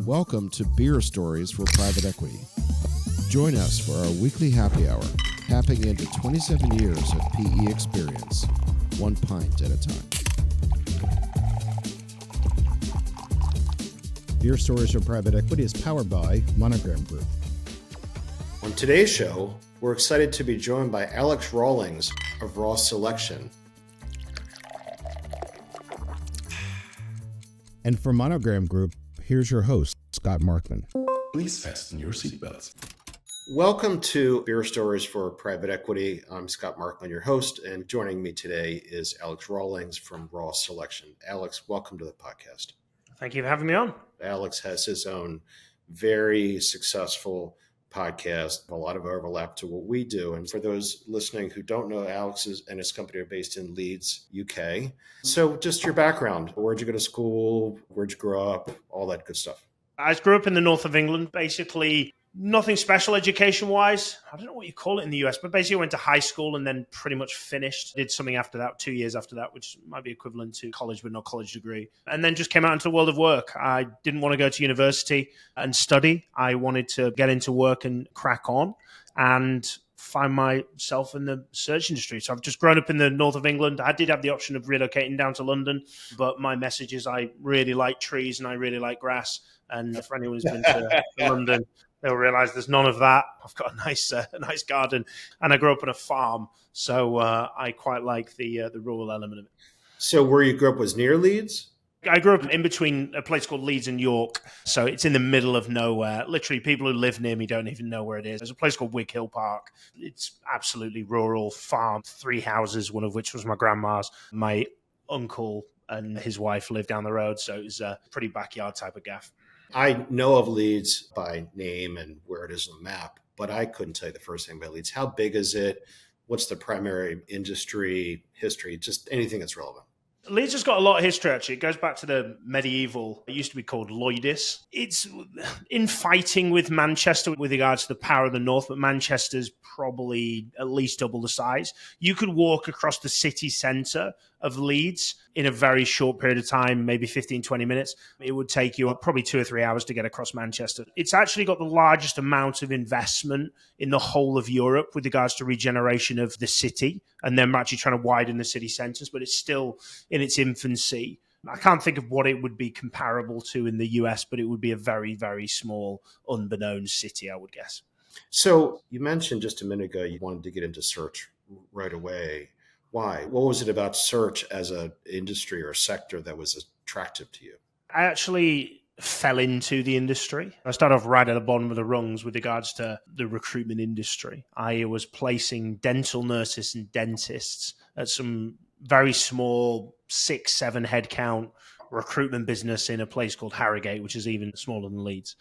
Welcome to Beer Stories for Private Equity. Join us for our weekly happy hour, tapping into 27 years of PE experience, one pint at a time. Beer Stories for Private Equity is powered by Monogram Group. On today's show, we're excited to be joined by Alex Rawling of Raw Selection. And for Monogram Group, here's your host, Scott Markman. Please fasten your seatbelts. Welcome to Beer Stories for Private Equity. I'm Scott Markman, your host, and joining me today is Alex Rawling from Raw Selection. Alex, welcome to the podcast. Thank you for having me on. Alex has his own very successful podcast, a lot of overlap to what we do. And for those listening who don't know, Alex and his company are based in Leeds, UK. So just your background, where'd you go to school? Where'd you grow up? All that good stuff. I grew up in the north of England, basically nothing special education-wise. I don't know what you call it in the US, but basically I went to high school and then pretty much finished. Did something after that, 2 years after that, which might be equivalent to college, but not college degree. And then just came out into the world of work. I didn't want to go to university and study. I wanted to get into work and crack on and find myself in the search industry. So I've just grown up in the north of England. I did have the option of relocating down to London, but my message is I really like trees and I really like grass. And for anyone who's been to London, they'll realize there's none of that. I've got a nice garden, and I grew up on a farm, so I quite like the rural element of it. So where you grew up was near Leeds? I grew up in between a place called Leeds and York, so it's in the middle of nowhere. Literally, people who live near me don't even know where it is. There's a place called Wig Hill Park. It's absolutely rural farm, 3 houses, one of which was my grandma's. My uncle and his wife lived down the road, so it was a pretty backyard type of gaff. I know of Leeds by name and where it is on the map, but I couldn't tell you the first thing about Leeds. How big is it? What's the primary industry, history, just anything that's relevant? Leeds has got a lot of history, actually. It goes back to the medieval. It used to be called Lloydis. It's in fighting with Manchester with regards to the power of the north, but Manchester's probably at least double the size. You could walk across the city centre of Leeds in a very short period of time, maybe 15, 20 minutes. It would take you probably 2 or 3 hours to get across Manchester. It's actually got the largest amount of investment in the whole of Europe with regards to regeneration of the city. And then we're actually trying to widen the city centres, but it's still in its infancy. I can't think of what it would be comparable to in the US, but it would be a very, very small, unbeknown city, I would guess. So you mentioned just a minute ago you wanted to get into search right away. Why? What was it about search as an industry or sector that was attractive to you? I actually fell into the industry. I started off right at the bottom of the rungs with regards to the recruitment industry. I was placing dental nurses and dentists at some very small 6-7 headcount recruitment business in a place called Harrogate, which is even smaller than Leeds.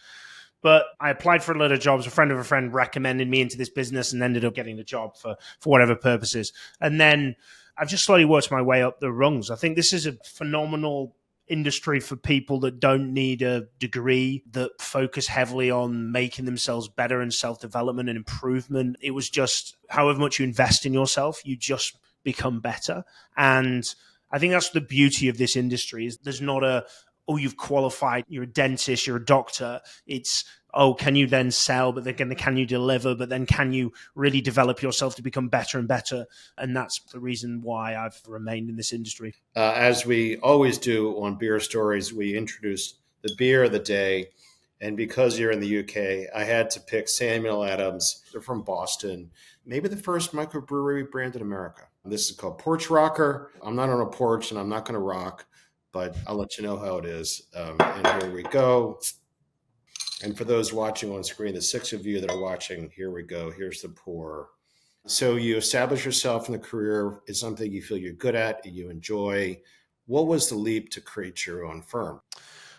But I applied for a lot of jobs. A friend of a friend recommended me into this business and ended up getting the job for whatever purposes. And then I've just slowly worked my way up the rungs. I think this is a phenomenal industry for people that don't need a degree, that focus heavily on making themselves better and self-development and improvement. It was just however much you invest in yourself, you just become better. And I think that's the beauty of this industry is there's not a, oh, you've qualified, you're a dentist, you're a doctor. It's, oh, can you then sell, but then can you deliver, but then can you really develop yourself to become better and better? And that's the reason why I've remained in this industry. As we always do on Beer Stories, we introduce the beer of the day. And because you're in the UK, I had to pick Samuel Adams. They're from Boston, maybe the first microbrewery brand in America. This is called Porch Rocker. I'm not on a porch and I'm not going to rock, but I'll let you know how it is. And here we go. And for those watching on screen, the 6 of you that are watching, here we go. Here's the pour. So you establish yourself in the career. It's something you feel you're good at and you enjoy. What was the leap to create your own firm?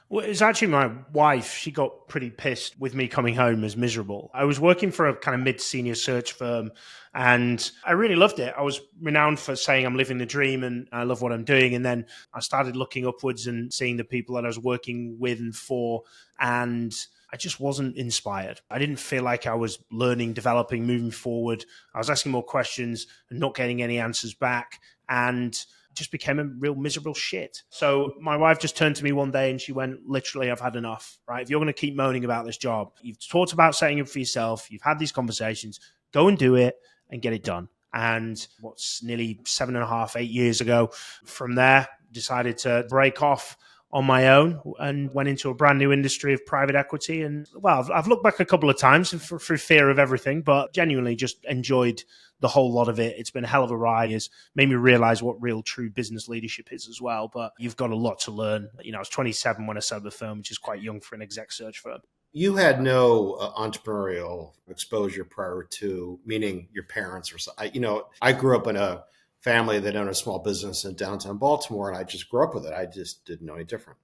Well, it's actually my wife. She got pretty pissed with me coming home as miserable. I was working for a kind of mid-senior search firm and I really loved it. I was renowned for saying I'm living the dream and I love what I'm doing. And then I started looking upwards and seeing the people that I was working with and for, and I just wasn't inspired. I didn't feel like I was learning, developing, moving forward. I was asking more questions and not getting any answers back. And just became a real miserable shit. So my wife just turned to me one day and she went, literally, I've had enough, right? If you're going to keep moaning about this job, you've talked about setting up for yourself, you've had these conversations, go and do it and get it done. And what's nearly 7.5, 8 years ago, from there, decided to break off on my own and went into a brand new industry of private equity. And well, I've looked back a couple of times through fear of everything, but genuinely just enjoyed the whole lot of it. It's been a hell of a ride. It's made me realize what real true business leadership is as well. But you've got a lot to learn. I was 27 when I set up the firm, which is quite young for an exec search firm. You had no entrepreneurial exposure prior to, meaning your parents or something. I grew up in a family that owned a small business in downtown Baltimore, and I just grew up with it. I just didn't know any different.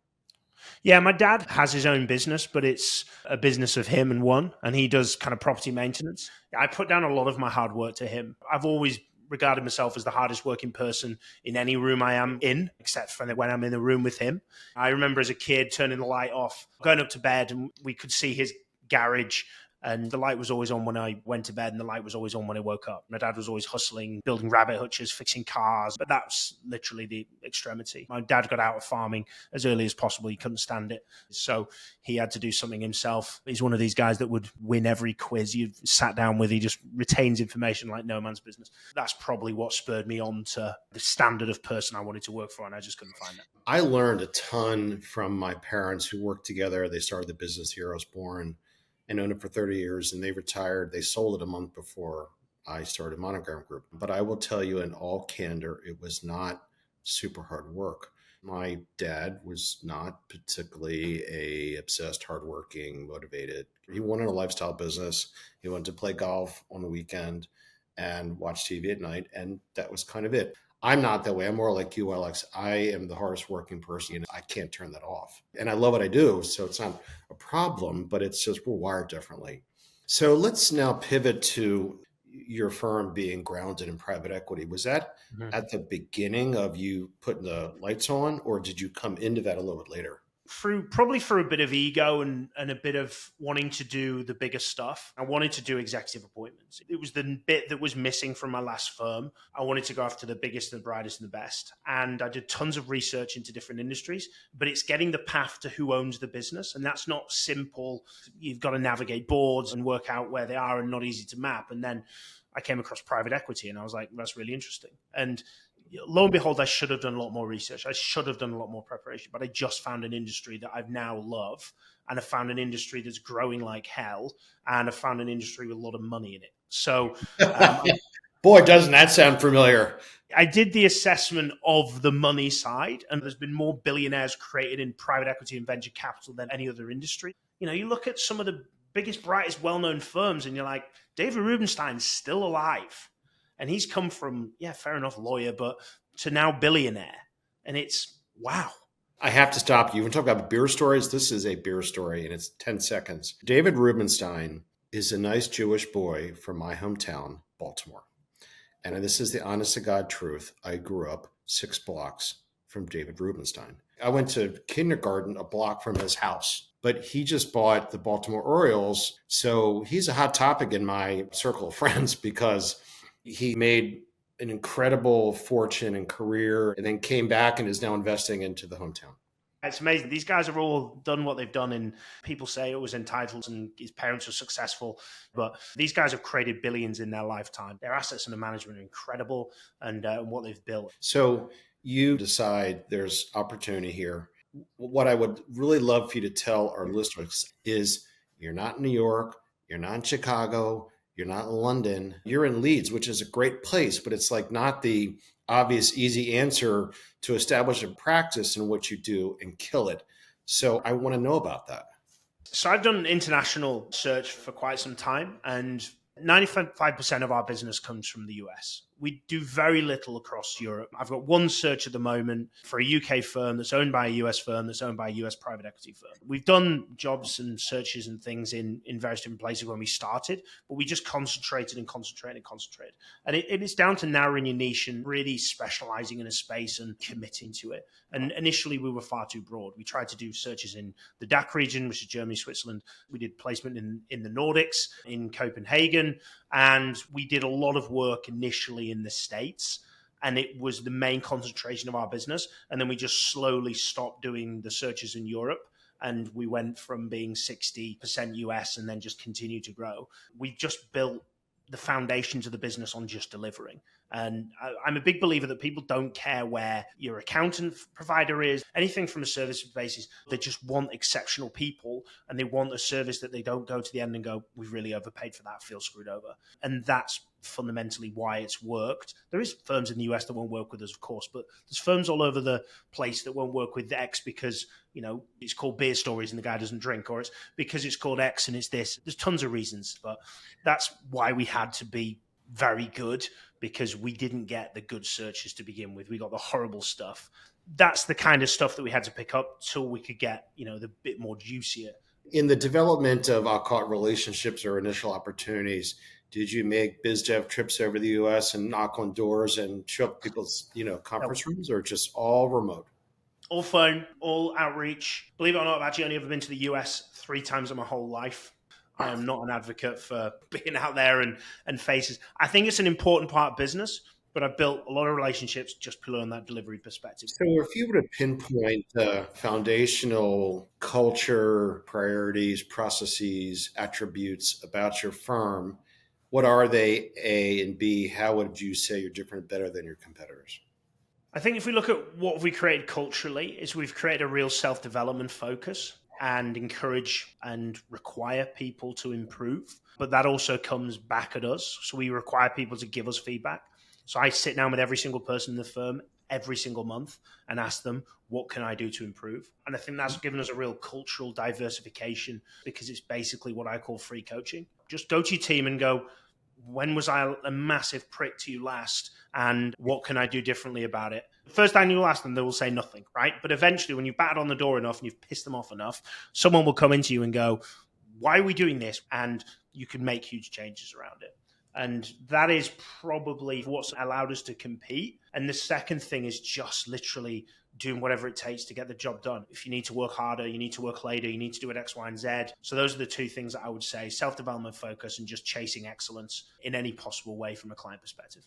Yeah, my dad has his own business, but it's a business of him and one, and he does kind of property maintenance. I put down a lot of my hard work to him. I've always regarded myself as the hardest working person in any room I am in, except for when I'm in the room with him. I remember as a kid turning the light off, going up to bed, and we could see his garage. And the light was always on when I went to bed, and the light was always on when I woke up. My dad was always hustling, building rabbit hutches, fixing cars. But that's literally the extremity. My dad got out of farming as early as possible. He couldn't stand it. So he had to do something himself. He's one of these guys that would win every quiz you sat down with. He just retains information like no man's business. That's probably what spurred me on to the standard of person I wanted to work for, and I just couldn't find that. I learned a ton from my parents who worked together. They started the business here I was born and owned it for 30 years, and they retired. They sold it a month before I started Monogram Group. But I will tell you in all candor, it was not super hard work. My dad was not particularly a obsessed, hardworking, motivated. He wanted a lifestyle business. He wanted to play golf on the weekend and watch TV at night, and that was kind of it. I'm not that way. I'm more like you, Alex. I am the hardest working person. I can't turn that off. And I love what I do, so it's not a problem, but it's just we're wired differently. So let's now pivot to your firm being grounded in private equity. Was that at the beginning of you putting the lights on, or did you come into that a little bit later? Probably through a bit of ego and a bit of wanting to do the bigger stuff. I wanted to do executive appointments. It was the bit that was missing from my last firm. I wanted to go after the biggest and the brightest and the best. And I did tons of research into different industries, but it's getting the path to who owns the business. And that's not simple. You've got to navigate boards and work out where they are and not easy to map. And then I came across private equity and I was like, that's really interesting. And lo and behold, I should have done a lot more research. I should have done a lot more preparation, but I just found an industry that I've now love, and I found an industry that's growing like hell, and I found an industry with a lot of money in it. So, boy, doesn't that sound familiar? I did the assessment of the money side, and there's been more billionaires created in private equity and venture capital than any other industry. You look at some of the biggest, brightest, well-known firms, and you're like, David Rubenstein's still alive. And he's come from, fair enough, lawyer, but to now billionaire. And it's, wow. I have to stop you. When talk about beer stories, this is a beer story, and it's 10 seconds. David Rubenstein is a nice Jewish boy from my hometown, Baltimore. And this is the honest to God truth. I grew up 6 blocks from David Rubenstein. I went to kindergarten a block from his house, but he just bought the Baltimore Orioles. So he's a hot topic in my circle of friends because he made an incredible fortune and career and then came back and is now investing into the hometown. It's amazing. These guys have all done what they've done, and people say it was entitled and his parents were successful, but these guys have created billions in their lifetime. Their assets under management are incredible, and what they've built. So you decide there's opportunity here. What I would really love for you to tell our listeners is you're not in New York, you're not in Chicago, you're not in London, you're in Leeds, which is a great place, but it's like not the obvious, easy answer to establish a practice in what you do and kill it. So I want to know about that. So I've done international search for quite some time, and 95% of our business comes from the US. We do very little across Europe. I've got one search at the moment for a UK firm that's owned by a US firm that's owned by a US private equity firm. We've done jobs and searches and things in various different places when we started, but we just concentrated. And it's down to narrowing your niche and really specializing in a space and committing to it. And initially we were far too broad. We tried to do searches in the DACH region, which is Germany, Switzerland. We did placement in the Nordics, in Copenhagen, and we did a lot of work initially in the States. and it was the main concentration of our business. And then we just slowly stopped doing the searches in Europe. And we went from being 60% US and then just continued to grow. We just built the foundations of the business on just delivering. And I'm a big believer that people don't care where your accountant provider is, anything from a service basis. They just want exceptional people, and they want a service that they don't go to the end and go, we've really overpaid for that, feel screwed over. And that's fundamentally why it's worked. There is firms in the US that won't work with us, of course, but there's firms all over the place that won't work with X because, it's called Beer Stories and the guy doesn't drink, or it's because it's called X and it's this. There's tons of reasons, but that's why we had to be very good, because we didn't get the good searches to begin with. We got the horrible stuff. That's the kind of stuff that we had to pick up till we could get, the bit more juicier. In the development of, I'll call it relationships or initial opportunities, did you make biz dev trips over the US and knock on doors and show up people's, conference rooms, or just all remote? All phone, all outreach. Believe it or not, I've actually only ever been to the US 3 times in my whole life. I am not an advocate for being out there and faces. I think it's an important part of business, but I've built a lot of relationships just purely on that delivery perspective. So if you were to pinpoint the foundational culture, priorities, processes, attributes about your firm, what are they, A, and B, how would you say you're different, better than your competitors? I think if we look at what we've created culturally, is we've created a real self-development focus and encourage and require people to improve. But that also comes back at us. So we require people to give us feedback. So I sit down with every single person in the firm every single month and ask them, what can I do to improve? And I think that's given us a real cultural diversification, because it's basically what I call free coaching. Just go to your team and go, when was I a massive prick to you last? And what can I do differently about it? The first time you'll ask them, they will say nothing, right? But eventually, when you've battered on the door enough and you've pissed them off enough, someone will come into you and go, why are we doing this? And you can make huge changes around it. And that is probably what's allowed us to compete. And the second thing is just literally doing whatever it takes to get the job done. If you need to work harder, you need to work later, you need to do it X, Y, and Z. So those are the 2 things that I would say: self-development focus and just chasing excellence in any possible way from a client perspective.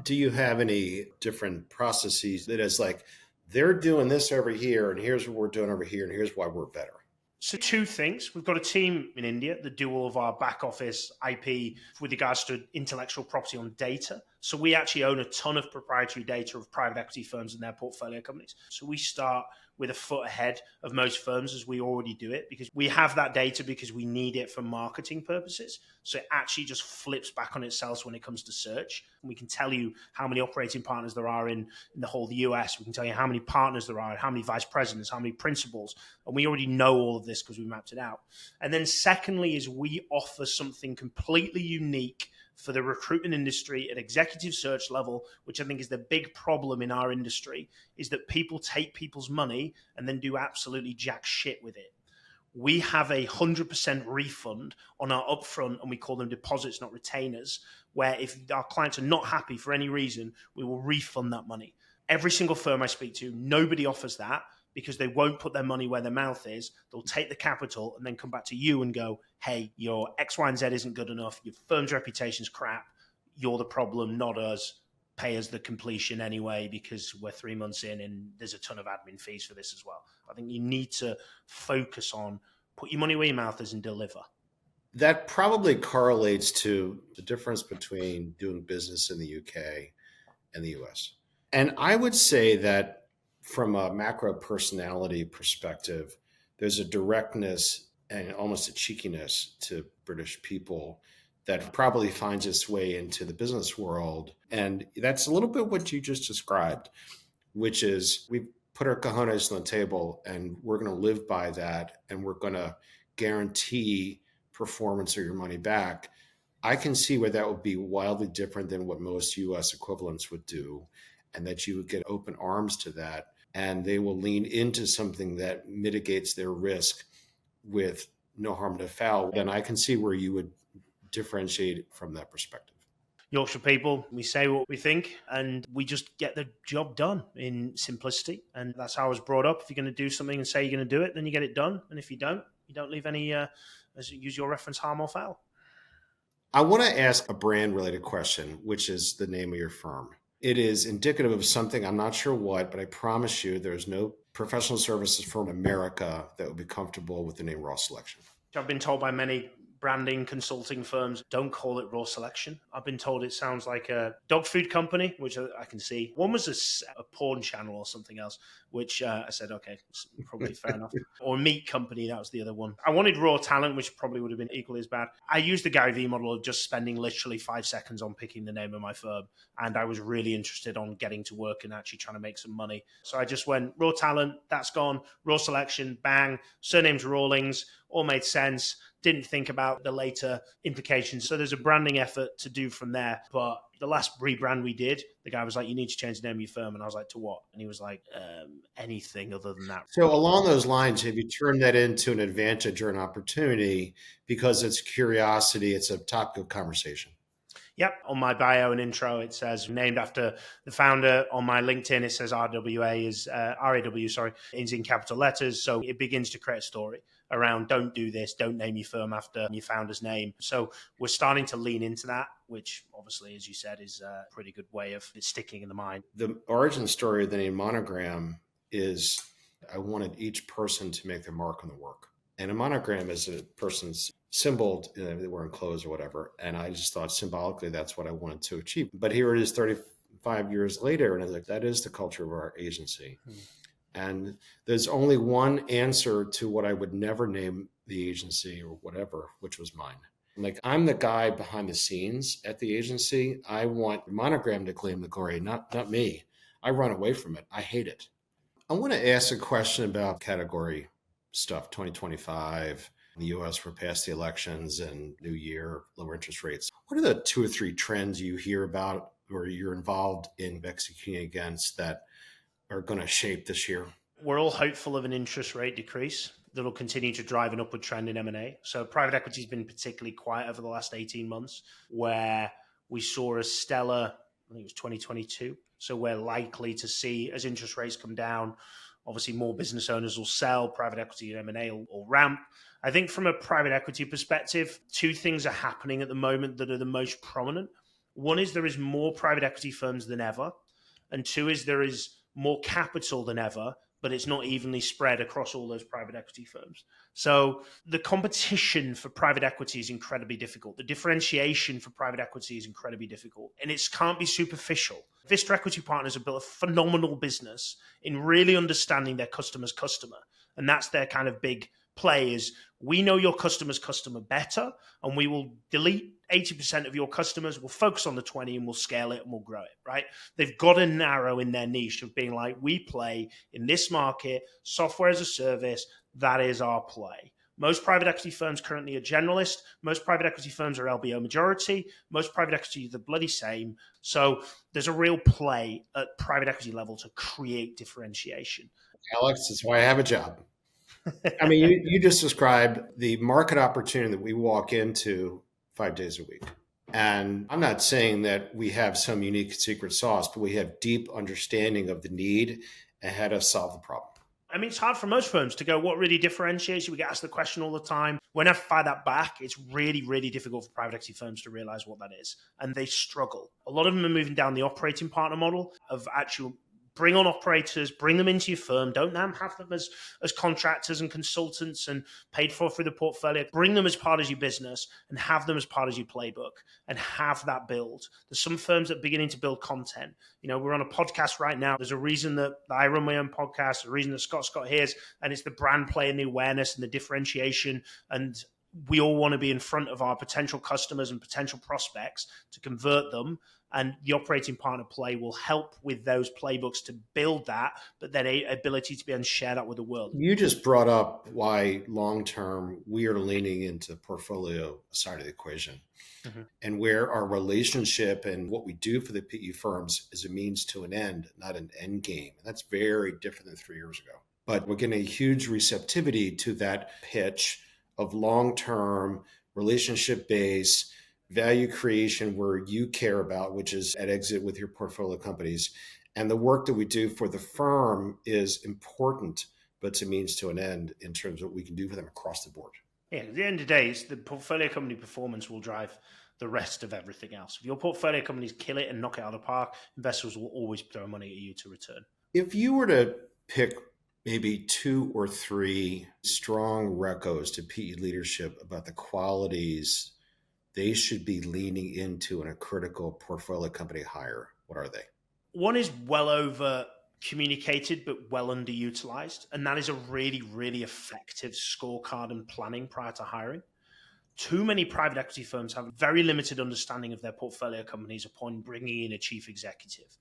Do you have any different processes that is like, they're doing this over here, and here's what we're doing over here, and here's why we're better? So 2 things. We've got a team in India that do all of our back office IP with regards to intellectual property on data. So we actually own a ton of proprietary data of private equity firms and their portfolio companies. So we start with a foot ahead of most firms, as we already do it, because we have that data because we need it for marketing purposes. So it actually just flips back on itself when it comes to search. And we can tell you how many operating partners there are in the whole of the US. We can tell you how many partners there are, how many vice presidents, how many principals. And we already know all of this because we mapped it out. And then secondly is we offer something completely unique for the recruitment industry at executive search level, which I think is the big problem in our industry, is that people take people's money and then do absolutely jack shit with it. We have 100% refund on our upfront, and we call them deposits, not retainers, where if our clients are not happy for any reason, we will refund that money. Every single firm I speak to, nobody offers that, because they won't put their money where their mouth is. They'll take the capital and then come back to you and go, hey, your X, Y, and Z isn't good enough. Your firm's reputation's crap. You're the problem, not us. Pay us the completion anyway, because we're 3 months in and there's a ton of admin fees for this as well. I think you need to focus on put your money where your mouth is and deliver. That probably correlates to the difference between doing business in the UK and the US. And I would say that from a macro personality perspective, there's a directness and almost a cheekiness to British people that probably finds its way into the business world. And that's a little bit what you just described, which is we put our cojones on the table and we're going to live by that, and we're going to guarantee performance or your money back. I can see where that would be wildly different than what most US equivalents would do, and that you would get open arms to that, and they will lean into something that mitigates their risk with no harm, no foul. Then I can see where you would differentiate from that perspective. Yorkshire people, we say what we think and we just get the job done in simplicity. And that's how I was brought up. If you're going to do something and say you're going to do it, then you get it done. And if you don't leave any, use your reference, harm or foul. I want to ask a brand related question, which is the name of your firm. It is indicative of something, I'm not sure what, but I promise you there's no professional services firm in America that would be comfortable with the name Raw Selection. I've been told by many branding consulting firms, don't call it Raw Selection. I've been told it sounds like a dog food company, which I can see. One was a porn channel or something else, which I said, okay, it's probably fair enough. Or a meat company, that was the other one. I wanted raw talent, which probably would have been equally as bad. I used the Gary Vee model of just spending literally 5 seconds on picking the name of my firm. And I was really interested on getting to work and actually trying to make some money. So I just went raw talent, that's gone. Raw Selection, bang. Surname's Rawlings, all made sense. Didn't think about the later implications. So there's a branding effort to do from there. But the last rebrand we did, the guy was like, you need to change the name of your firm. And I was like, to what? And he was like, anything other than that. So along those lines, have you turned that into an advantage or an opportunity because it's curiosity, it's a topic of conversation? Yep. On my bio and intro, it says named after the founder. On my LinkedIn, it says RWA is RAW, sorry, is in capital letters. So it begins to create a story around don't do this, don't name your firm after your founder's name. So we're starting to lean into that, which obviously, as you said, is a pretty good way of it sticking in the mind. The origin story of the name Monogram is I wanted each person to make their mark on the work. And a monogram is a person's symbol, they wearing clothes or whatever. And I just thought symbolically that's what I wanted to achieve. But here it is 35 years later, and I was like, that is the culture of our agency. And there's only one answer to what I would never name the agency or whatever, which was mine. Like, I'm the guy behind the scenes at the agency. I want Monogram to claim the glory, not me. I run away from it. I hate it. I want to ask a question about category stuff, 2025. In the US, we're past the elections and new year, lower interest rates. What are the 2 or 3 trends you hear about or you're involved in executing against that are going to shape this year? We're all hopeful of an interest rate decrease that'll continue to drive an upward trend in M&A. So private equity has been particularly quiet over the last 18 months, where we saw a stellar, I think it was 2022. So we're likely to see, as interest rates come down, obviously more business owners will sell, private equity and M&A will ramp. I think from a private equity perspective, 2 things are happening at the moment that are the most prominent. One is there is more private equity firms than ever. And 2 is there is more capital than ever, but it's not evenly spread across all those private equity firms. So the competition for private equity is incredibly difficult. The differentiation for private equity is incredibly difficult. And it can't be superficial. Vista Equity Partners have built a phenomenal business in really understanding their customer's customer. And that's their kind of big play is we know your customer's customer better, and we will delete 80% of your customers, we'll focus on the 20 and we'll scale it and we'll grow it, right? They've got to narrow in their niche of being like, we play in this market, software as a service, that is our play. Most private equity firms currently are generalist. Most private equity firms are LBO majority. Most private equity are the bloody same. So there's a real play at private equity level to create differentiation. Alex, that's why I have a job. I mean, you just described the market opportunity that we walk into 5 days a week. And I'm not saying that we have some unique secret sauce, but we have deep understanding of the need and how to solve the problem. I mean, it's hard for most firms to go, what really differentiates you? We get asked the question all the time. When I fire that back, it's really, really difficult for private equity firms to realize what that is. And they struggle. A lot of them are moving down the operating partner model of actual bring on operators, bring them into your firm. Don't have them as contractors and consultants and paid for through the portfolio. Bring them as part of your business and have them as part of your playbook and have that build. There's some firms that are beginning to build content. You know, we're on a podcast right now. There's a reason that I run my own podcast, a reason that Scott's got his, and it's the brand play and the awareness and the differentiation. And we all want to be in front of our potential customers and potential prospects to convert them. And the operating partner play will help with those playbooks to build that, but then a ability to be able to share that with the world. You just brought up why long-term we are leaning into the portfolio side of the equation, and where our relationship and what we do for the PE firms is a means to an end, not an end game. And that's very different than 3 years ago. But we're getting a huge receptivity to that pitch of long-term relationship-based value creation where you care about, which is at exit with your portfolio companies. And the work that we do for the firm is important, but it's a means to an end in terms of what we can do for them across the board. Yeah, at the end of the day, it's the portfolio company performance will drive the rest of everything else. If your portfolio companies kill it and knock it out of the park, investors will always throw money at you to return. If you were to pick maybe 2 or 3 strong recos to PE leadership about the qualities they should be leaning into in a critical portfolio company hire, what are they? One is well over communicated but well underutilized, and that is a really, really effective scorecard and planning prior to hiring. Too many private equity firms have very limited understanding of their portfolio companies upon bringing in a chief executive.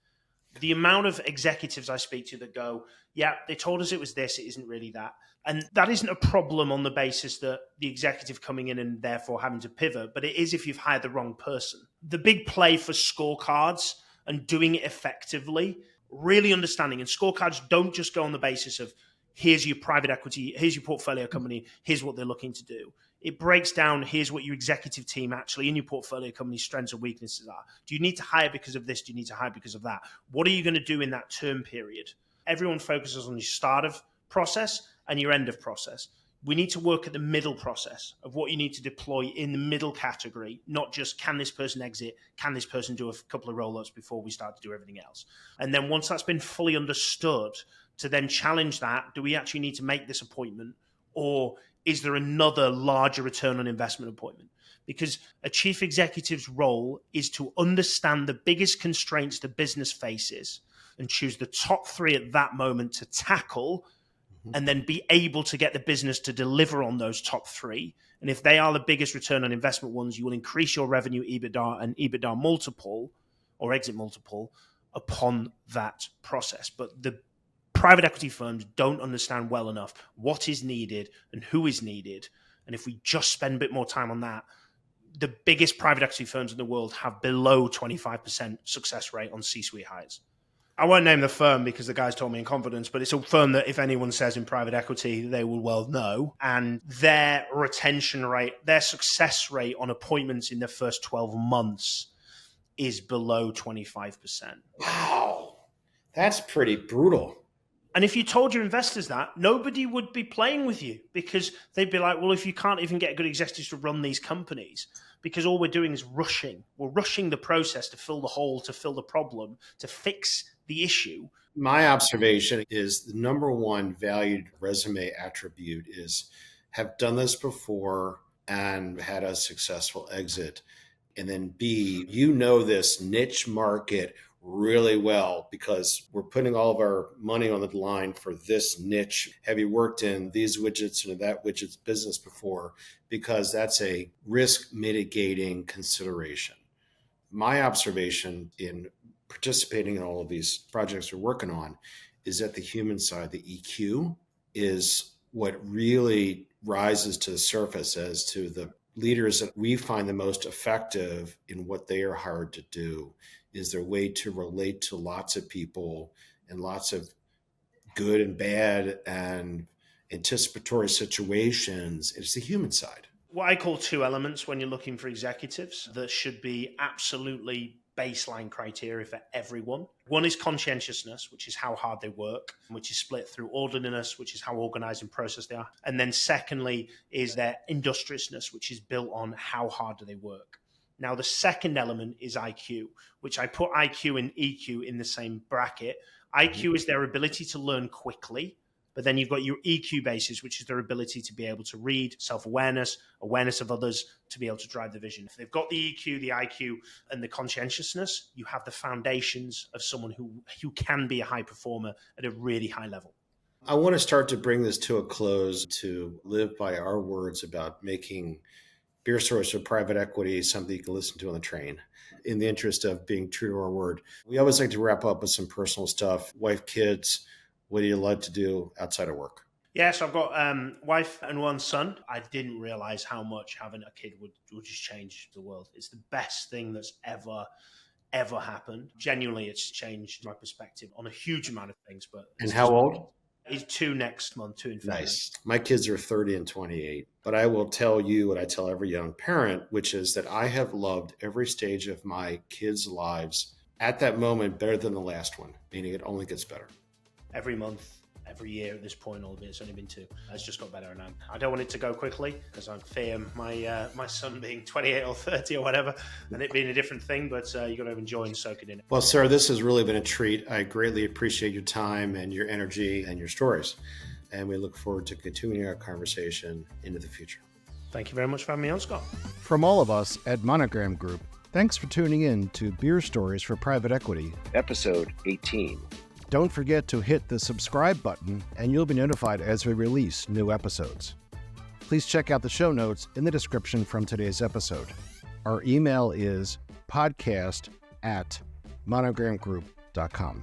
The amount of executives I speak to that go, yeah, they told us it was this, it isn't really that. And that isn't a problem on the basis that the executive coming in and therefore having to pivot, but it is if you've hired the wrong person. The big play for scorecards and doing it effectively, really understanding, and scorecards don't just go on the basis of here's your private equity, here's your portfolio company, here's what they're looking to do. It breaks down, here's what your executive team actually in your portfolio company's strengths and weaknesses are. Do you need to hire because of this? Do you need to hire because of that? What are you going to do in that term period? Everyone focuses on your start of process and your end of process. We need to work at the middle process of what you need to deploy in the middle category, not just can this person exit, can this person do a couple of roll-ups before we start to do everything else. And then once that's been fully understood, to then challenge that, do we actually need to make this appointment, or is there another larger return on investment appointment? Because a chief executive's role is to understand the biggest constraints the business faces and choose the top 3 at that moment to tackle, and then be able to get the business to deliver on those top 3. And if they are the biggest return on investment ones, you will increase your revenue, EBITDA, and EBITDA multiple or exit multiple upon that process. But the private equity firms don't understand well enough what is needed and who is needed. And if we just spend a bit more time on that, the biggest private equity firms in the world have below 25% success rate on C-suite hires. I won't name the firm because the guys told me in confidence, but it's a firm that if anyone says in private equity, they will well know. And their retention rate, their success rate on appointments in the first 12 months is below 25%. Wow, that's pretty brutal. And if you told your investors that, nobody would be playing with you, because they'd be like, well, if you can't even get good executives to run these companies, because all we're doing is rushing. We're rushing the process to fill the hole, to fill the problem, to fix the issue. My observation is the number one valued resume attribute is have done this before and had a successful exit. And then B, this niche market really well because we're putting all of our money on the line for this niche. Have you worked in these widgets and that widget's business before? Because that's a risk mitigating consideration. My observation in participating in all of these projects we're working on is that the human side, the EQ, is what really rises to the surface as to the leaders that we find the most effective in what they are hired to do. Is their way to relate to lots of people and lots of good and bad and anticipatory situations. It's the human side. What I call 2 elements when you're looking for executives that should be absolutely baseline criteria for everyone. One is conscientiousness, which is how hard they work, which is split through orderliness, which is how organized and processed they are. And then secondly is their industriousness, which is built on how hard do they work. Now, the second element is IQ, which I put IQ and EQ in the same bracket. IQ is their ability to learn quickly, but then you've got your EQ basis, which is their ability to be able to read, self-awareness, awareness of others, to be able to drive the vision. If they've got the EQ, the IQ, and the conscientiousness, you have the foundations of someone who can be a high performer at a really high level. I want to start to bring this to a close to live by our words about making Beer Stories for Private Equity something you can listen to on the train. In the interest of being true to our word, we always like to wrap up with some personal stuff. Wife, kids, what do you like to do outside of work? Yeah, so I've got wife and 1 son. I didn't realize how much having a kid would just change the world. It's the best thing that's ever happened. Genuinely, it's changed my perspective on a huge amount of things. And how old? He's 2 next month, 2 in February. Nice. My kids are 30 and 28. But I will tell you what I tell every young parent, which is that I have loved every stage of my kids' lives at that moment better than the last one, meaning it only gets better. Every month, every year at this point, albeit it's only been 2. It's just got better, and I don't want it to go quickly because I fear my son being 28 or 30 or whatever, and it being a different thing. But you got to enjoy and soak it in. Well, sir, this has really been a treat. I greatly appreciate your time and your energy and your stories, and we look forward to continuing our conversation into the future. Thank you very much for having me on, Scott. From all of us at Monogram Group, thanks for tuning in to Beer Stories for Private Equity, Episode 18. Don't forget to hit the subscribe button and you'll be notified as we release new episodes. Please check out the show notes in the description from today's episode. Our email is podcast@monogramgroup.com.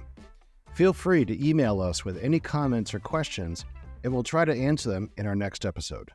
Feel free to email us with any comments or questions, and we'll try to answer them in our next episode.